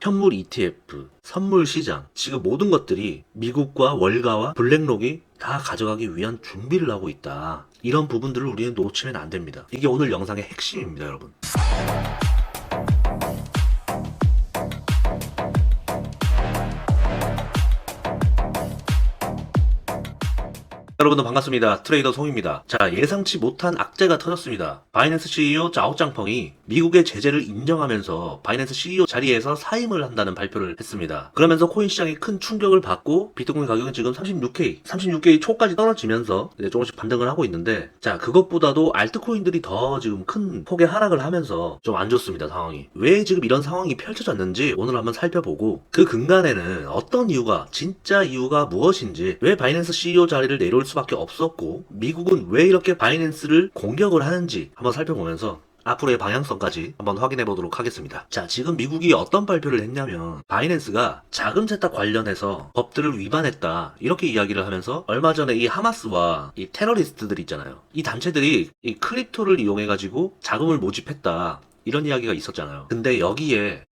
현물 ETF, 선물 시장, 지금 모든 것들이 미국과 월가와 블랙록이 다 가져가기 위한 준비를 하고 있다. 이런 부분들을 우리는 놓치면 안 됩니다. 이게 오늘 영상의 핵심입니다, 여러분. 여러분들 반갑습니다. 트레이더 송입니다. 자, 예상치 못한 악재가 터졌습니다. 바이낸스 CEO 짜오짱펑이 미국의 제재를 인정하면서 바이낸스 CEO 자리에서 사임을 한다는 발표를 했습니다. 그러면서 코인 시장이 큰 충격을 받고 비트코인 가격은 지금 36K 초까지 떨어지면서 이제 조금씩 반등을 하고 있는데, 자, 그것보다도 알트코인들이 더 지금 큰 폭의 하락을 하면서 좀 안 좋습니다, 상황이. 왜 지금 이런 상황이 펼쳐졌는지 오늘 한번 살펴보고, 그 근간에는 어떤 이유가, 진짜 이유가 무엇인지, 왜 바이낸스 CEO 자리를 내려올 수밖에 없었고, 미국은 왜 이렇게 바이낸스를 공격을 하는지 한번 살펴보면서 앞으로의 방향성까지 한번 확인해 보도록 하겠습니다. 자, 지금 미국이 어떤 발표를 했냐면, 바이낸스가 자금 세탁 관련해서 법들을 위반했다, 이렇게 이야기를 하면서, 얼마 전에 이 하마스와 이 테러리스트들 있잖아요, 이 단체들이 이 크립토를 이용해 가지고 자금을 모집했다, 이런 이야기가 있었잖아요. 근데 여기에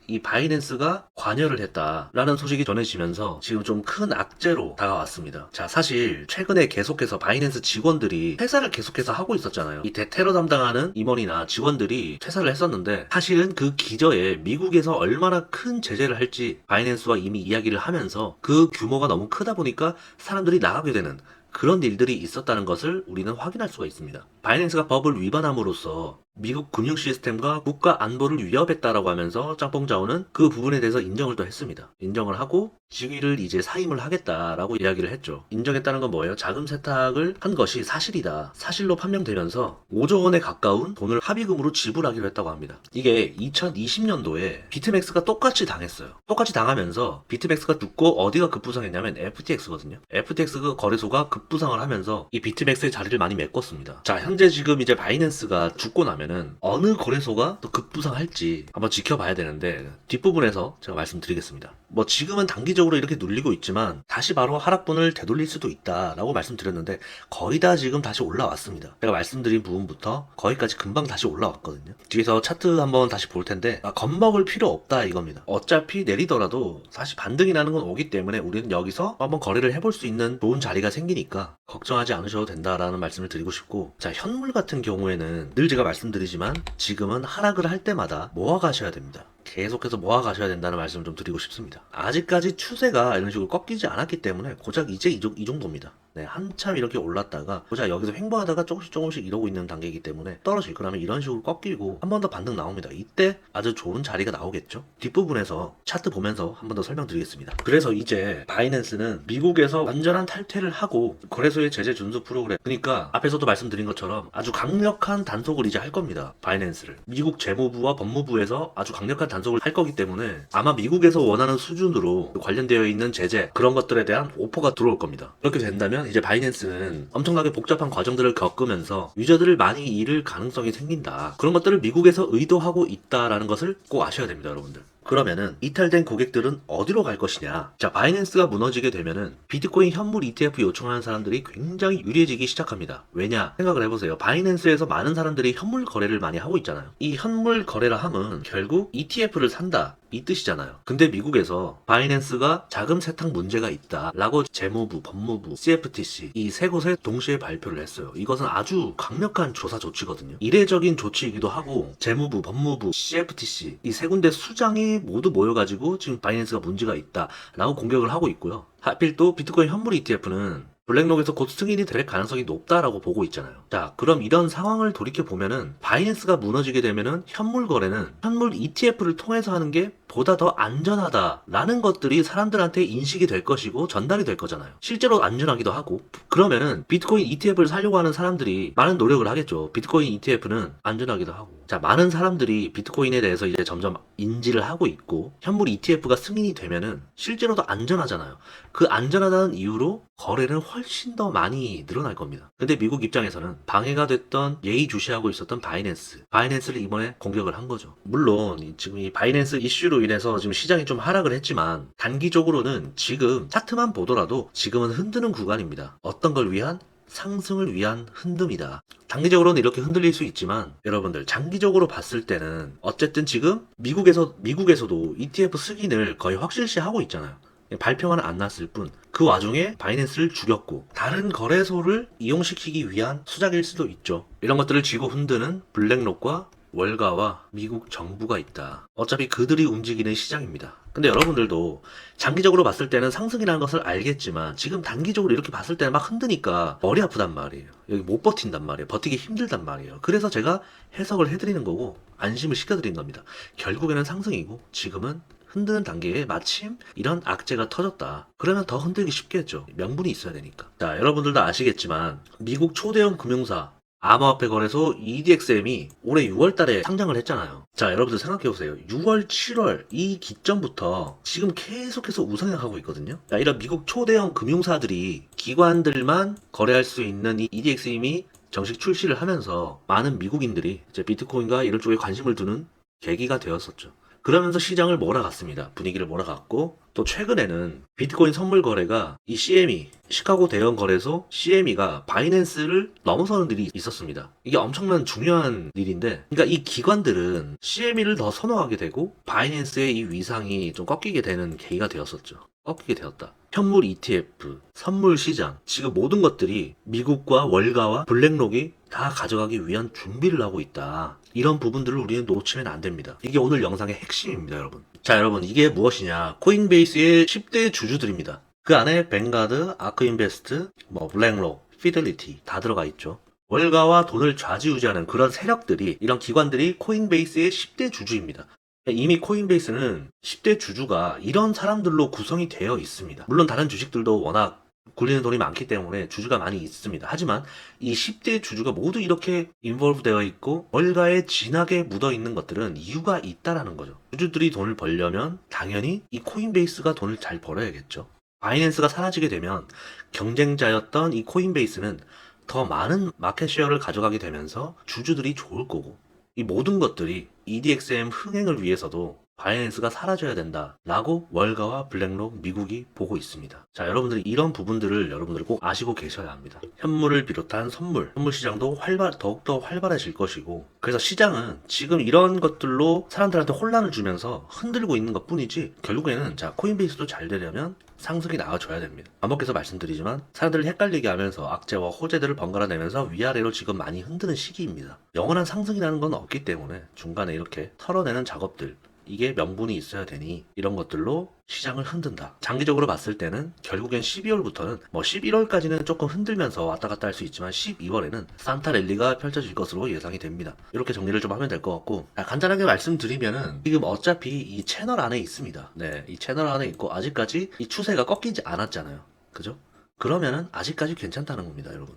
이 바이낸스가 관여를 했다라는 소식이 전해지면서 지금 좀 큰 악재로 다가왔습니다. 자, 사실 최근에 계속해서 바이낸스 직원들이 퇴사를 계속해서 하고 있었잖아요. 이 대테러 담당하는 임원이나 직원들이 퇴사를 했었는데, 사실은 그 기저에 미국에서 얼마나 큰 제재를 할지 바이낸스와 이미 이야기를 하면서 그 규모가 너무 크다 보니까 사람들이 나가게 되는 그런 일들이 있었다는 것을 우리는 확인할 수가 있습니다. 바이낸스가 법을 위반함으로써 미국 금융 시스템과 국가 안보를 위협했다라고 하면서 짬뽕자오는 그 부분에 대해서 인정을 또 했습니다. 인정을 하고 직위를 이제 사임을 하겠다라고 이야기를 했죠. 인정했다는 건 뭐예요? 자금 세탁을 한 것이 사실이다, 사실로 판명되면서 5조 원에 가까운 돈을 합의금으로 지불하기로 했다고 합니다. 이게 2020년도에 비트맥스가 똑같이 당했어요. 똑같이 당하면서 비트맥스가 죽고 어디가 급부상했냐면 FTX거든요. FTX 그 거래소가 급부상을 하면서 이 비트맥스의 자리를 많이 메꿨습니다. 자, 현재 지금 이제 바이낸스가 죽고 나면은 어느 거래소가 또 급부상할지 한번 지켜봐야 되는데, 뒷부분에서 제가 말씀드리겠습니다. 뭐 지금은 단기적으로 이렇게 눌리고 있지만 다시 바로 하락분을 되돌릴 수도 있다라고 말씀드렸는데, 거의 다 지금 다시 올라왔습니다. 제가 말씀드린 부분부터 거기까지 금방 다시 올라왔거든요. 뒤에서 차트 한번 다시 볼 텐데, 겁먹을 필요 없다 이겁니다. 어차피 내리더라도 사실 반등이라는 건 오기 때문에 우리는 여기서 한번 거래를 해볼 수 있는 좋은 자리가 생기니까 걱정하지 않으셔도 된다라는 말씀을 드리고 싶고, 자, 현물 같은 경우에는 늘 제가 말씀드리지만 지금은 하락을 할 때마다 모아 가셔야 됩니다. 계속해서 모아 가셔야 된다는 말씀을 좀 드리고 싶습니다. 아직까지 추세가 이런 식으로 꺾이지 않았기 때문에 고작 이제 이 정도입니다. 네, 한참 이렇게 올랐다가 고작 여기서 횡보하다가 조금씩 이러고 있는 단계이기 때문에 떨어질 거라면 이런 식으로 꺾이고 한 번 더 반등 나옵니다. 이때 아주 좋은 자리가 나오겠죠. 뒷부분에서 차트 보면서 한 번 더 설명드리겠습니다. 그래서 이제 바이낸스는 미국에서 완전한 탈퇴를 하고 거래소의 제재 준수 프로그램, 그러니까 앞에서도 말씀드린 것처럼 아주 강력한 단속을 이제 할 겁니다. 바이낸스를 미국 재무부와 법무부에서 아주 강력한 단속을 할 거기 때문에 아마 미국에서 원하는 수준으로 관련되어 있는 제재, 그런 것들에 대한 오퍼가 들어올 겁니다. 그렇게 된다면 이제 바이낸스는 엄청나게 복잡한 과정들을 겪으면서 유저들을 많이 잃을 가능성이 생긴다. 그런 것들을 미국에서 의도하고 있다라는 것을 꼭 아셔야 됩니다, 여러분들. 그러면은 이탈된 고객들은 어디로 갈 것이냐? 자, 바이낸스가 무너지게 되면은 비트코인 현물 ETF 요청하는 사람들이 굉장히 유리해지기 시작합니다. 왜냐? 생각을 해보세요. 바이낸스에서 많은 사람들이 현물 거래를 많이 하고 있잖아요. 이 현물 거래라 함은 결국 ETF를 산다, 이 뜻이잖아요. 근데 미국에서 바이낸스가 자금 세탁 문제가 있다 라고 재무부, 법무부, CFTC 이 세 곳에 동시에 발표를 했어요. 이것은 아주 강력한 조사 조치거든요. 이례적인 조치이기도 하고, 재무부, 법무부, CFTC 이 세 군데 수장이 모두 모여가지고 지금 바이낸스가 문제가 있다 라고 공격을 하고 있고요. 하필 또 비트코인 현물 ETF는 블랙록에서 곧 승인이 될 가능성이 높다라고 보고 있잖아요. 자, 그럼 이런 상황을 돌이켜보면은 바이낸스가 무너지게 되면은 현물 거래는 현물 ETF를 통해서 하는 게 보다 더 안전하다라는 것들이 사람들한테 인식이 될 것이고 전달이 될 거잖아요. 실제로 안전하기도 하고. 그러면은 비트코인 ETF를 사려고 하는 사람들이 많은 노력을 하겠죠. 비트코인 ETF는 안전하기도 하고. 자, 많은 사람들이 비트코인에 대해서 이제 점점 인지를 하고 있고, 현물 ETF가 승인이 되면은 실제로도 안전하잖아요. 그 안전하다는 이유로 거래는 훨씬 더 많이 늘어날 겁니다. 근데 미국 입장에서는 방해가 됐던, 예의주시하고 있었던 바이낸스를 이번에 공격을 한 거죠. 물론 지금 이 바이낸스 이슈로 인해서 지금 시장이 좀 하락을 했지만 단기적으로는 지금 차트만 보더라도 지금은 흔드는 구간입니다. 어떤 걸 위한? 상승을 위한 흔듦이다. 단기적으로는 이렇게 흔들릴 수 있지만 여러분들 장기적으로 봤을 때는 어쨌든 지금 미국에서도 ETF 승인을 거의 확실시 하고 있잖아요. 발표만 안 났을 뿐 그 와중에 바이낸스를 죽였고 다른 거래소를 이용시키기 위한 수작일 수도 있죠. 이런 것들을 쥐고 흔드는 블랙록과 월가와 미국 정부가 있다. 어차피 그들이 움직이는 시장입니다. 근데 여러분들도 장기적으로 봤을 때는 상승이라는 것을 알겠지만 지금 단기적으로 이렇게 봤을 때는 막 흔드니까 머리 아프단 말이에요. 여기 못 버틴단 말이에요. 버티기 힘들단 말이에요. 그래서 제가 해석을 해드리는 거고 안심을 시켜드리는 겁니다. 결국에는 상승이고 지금은 흔드는 단계에 마침 이런 악재가 터졌다. 그러면 더 흔들기 쉽겠죠. 명분이 있어야 되니까. 자, 여러분들도 아시겠지만 미국 초대형 금융사 암호화폐 거래소 EDXM이 올해 6월 달에 상장을 했잖아요. 자, 여러분들 생각해보세요. 6월, 7월 이 기점부터 지금 계속해서 우상향하고 있거든요. 자, 이런 미국 초대형 금융사들이 기관들만 거래할 수 있는 이 EDXM이 정식 출시를 하면서 많은 미국인들이 이제 비트코인과 이런 쪽에 관심을 두는 계기가 되었었죠. 그러면서 시장을 몰아갔습니다. 분위기를 몰아갔고 또 최근에는 비트코인 선물 거래가 이 CME 시카고 대형 거래소 CME가 바이낸스를 넘어서는 일이 있었습니다. 이게 엄청난 중요한 일인데 그러니까 이 기관들은 CME를 더 선호하게 되고 바이낸스의 이 위상이 좀 꺾이게 되는 계기가 되었었죠. 꺾이게 되었다. 현물 ETF, 선물 시장, 지금 모든 것들이 미국과 월가와 블랙록이 다 가져가기 위한 준비를 하고 있다. 이런 부분들을 우리는 놓치면 안 됩니다. 이게 오늘 영상의 핵심입니다, 여러분. 자, 여러분, 이게 무엇이냐? 코인베이스의 10대 주주들입니다. 그 안에 뱅가드, 아크인베스트, 블랙록, 피델리티 다 들어가 있죠. 월가와 돈을 좌지우지하는 그런 세력들이, 이런 기관들이 코인베이스의 10대 주주입니다. 이미 코인베이스는 10대 주주가 이런 사람들로 구성이 되어 있습니다. 물론 다른 주식들도 워낙 굴리는 돈이 많기 때문에 주주가 많이 있습니다. 하지만 이 10대 주주가 모두 이렇게 인볼브 되어 있고 월가에 진하게 묻어 있는 것들은 이유가 있다라는 거죠. 주주들이 돈을 벌려면 당연히 이 코인베이스가 돈을 잘 벌어야겠죠. 바이낸스가 사라지게 되면 경쟁자였던 이 코인베이스는 더 많은 마켓쉐어를 가져가게 되면서 주주들이 좋을 거고 이 모든 것들이 EDXM 흥행을 위해서도 바이낸스가 사라져야 된다라고 월가와 블랙록 미국이 보고 있습니다. 자, 여러분들이 이런 부분들을 여러분들 꼭 아시고 계셔야 합니다. 현물을 비롯한 선물 시장도 더욱더 활발해질 것이고 그래서 시장은 지금 이런 것들로 사람들한테 혼란을 주면서 흔들고 있는 것 뿐이지 결국에는 자, 코인베이스도 잘 되려면 상승이 나와줘야 됩니다. 반복해서 말씀드리지만 사람들을 헷갈리게 하면서 악재와 호재들을 번갈아 내면서 위아래로 지금 많이 흔드는 시기입니다. 영원한 상승이라는 건 없기 때문에 중간에 이렇게 털어내는 작업들 이게 명분이 있어야 되니 이런 것들로 시장을 흔든다. 장기적으로 봤을 때는 결국엔 12월부터는 11월까지는 조금 흔들면서 왔다 갔다 할 수 있지만 12월에는 산타 랠리가 펼쳐질 것으로 예상이 됩니다. 이렇게 정리를 좀 하면 될 것 같고 간단하게 말씀드리면은 지금 어차피 이 채널 안에 있습니다. 네, 이 채널 안에 있고 아직까지 이 추세가 꺾이지 않았잖아요. 그죠? 그러면은 아직까지 괜찮다는 겁니다, 여러분.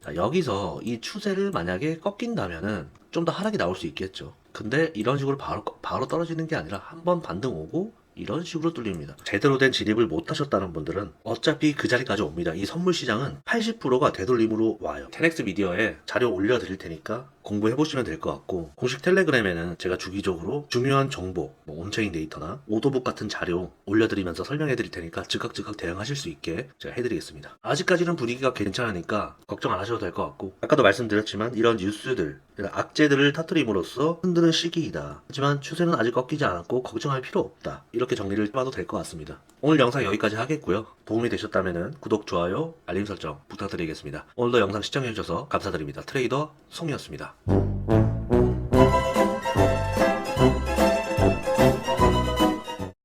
자, 여기서 이 추세를 만약에 꺾인다면은 좀 더 하락이 나올 수 있겠죠. 근데 이런 식으로 바로 떨어지는 게 아니라 한번 반등 오고 이런 식으로 뚫립니다. 제대로 된 진입을 못 하셨다는 분들은 어차피 그 자리까지 옵니다. 이 선물 시장은 80%가 되돌림으로 와요. 테넥스 미디어에 자료 올려드릴 테니까 공부해보시면 될 것 같고 공식 텔레그램에는 제가 주기적으로 중요한 정보, 온체인 데이터나 오더북 같은 자료 올려드리면서 설명해드릴 테니까 즉각 대응하실 수 있게 제가 해드리겠습니다. 아직까지는 분위기가 괜찮으니까 걱정 안 하셔도 될 것 같고 아까도 말씀드렸지만 이런 뉴스들, 이런 악재들을 터뜨림으로써 흔드는 시기이다. 하지만 추세는 아직 꺾이지 않았고 걱정할 필요 없다. 이렇게 정리를 해봐도 될 것 같습니다. 오늘 영상 여기까지 하겠고요. 도움이 되셨다면 구독, 좋아요, 알림 설정 부탁드리겠습니다. 오늘도 영상 시청해주셔서 감사드립니다. 트레이더 송이었습니다.